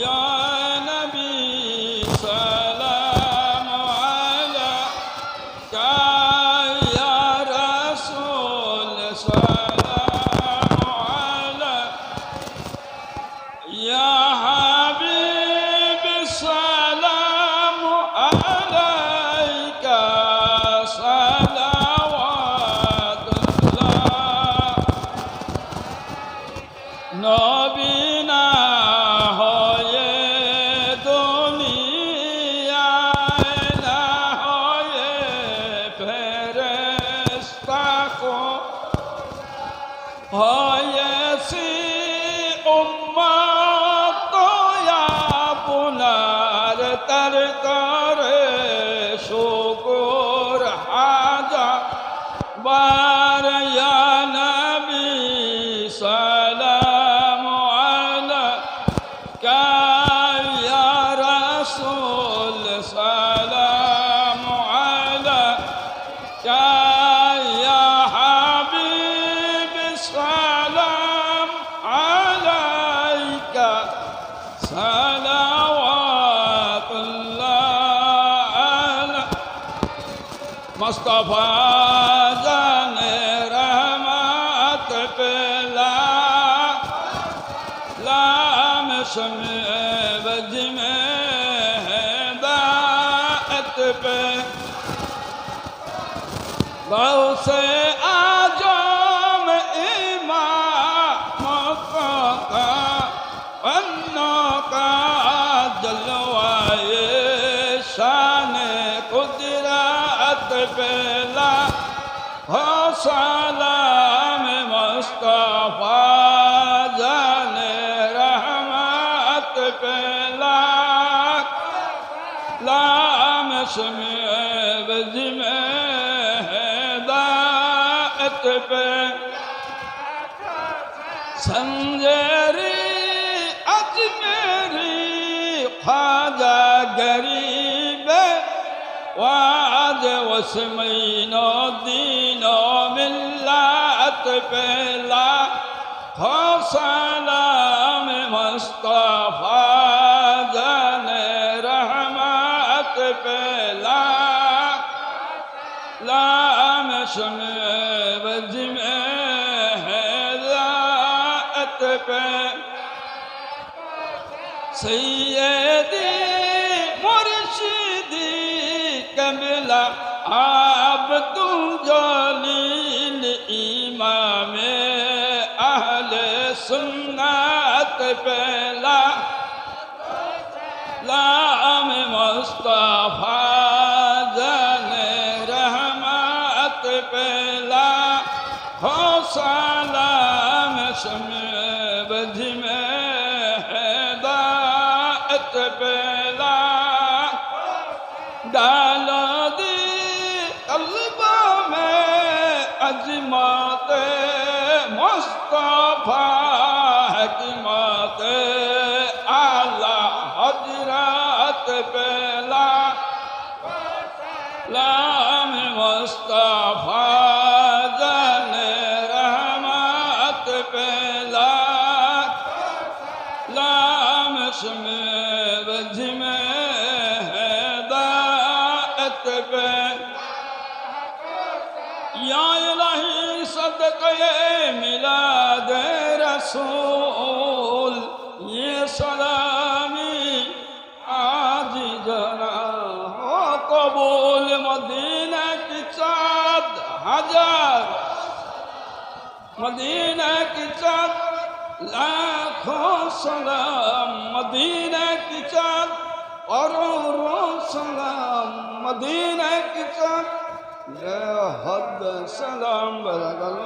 या नबी सलाम अलैका या रसूल सलाम अलैका या हबीब सलाम अलैका सलावतुल्लाह नबी ना होए दुनियाए ना होए फेरेस्ता को होए सी उम्मत तो या पुनार तर करे शुक्र हाजा बार या नबी सलाम अलैका या रसूल सलाम अलैका या हबीब सलाम अलैका सलावतुल्लाह मुस्तफा जाने रहमत पे लाम शमे बज में हिदायत पे बहु से आजम इमाम का अन्नों का जलवाए शान कुदरत पे हो सलाम मुस्तफा जाने रहमत पे लाम शमे बज में हिदायत पे संजरी अजमेरी ख्वाजा गरीब वाज वसमैनो दीनो मिल्लत पे हो सलाम मुस्तफा जाने रहमत पे लाम शमे बज में हिदायत पे सैयदी मुर्शिदी कमला अब्दुल जलील इमाम अहले सुन्नत पे लाम मुस्तफा जाने रहमत पे हो सलाम शमे बज में हिदायत पे डालो दी कल्बा में अजमत मुस्तफा हकमत आला हजरत पे लाम मुस्तफा जाने रहमत पे लाम शमे बज में हिदायत पे या इलाही सदक़े मिलाद रसूल ये सलामी आज जना हो कबूल मदीना की 4,000 मदीना की 4 लाखों सलाम मदीना की 4 करोड़ों सलाम मदीना की 4 हद सलाम बरकत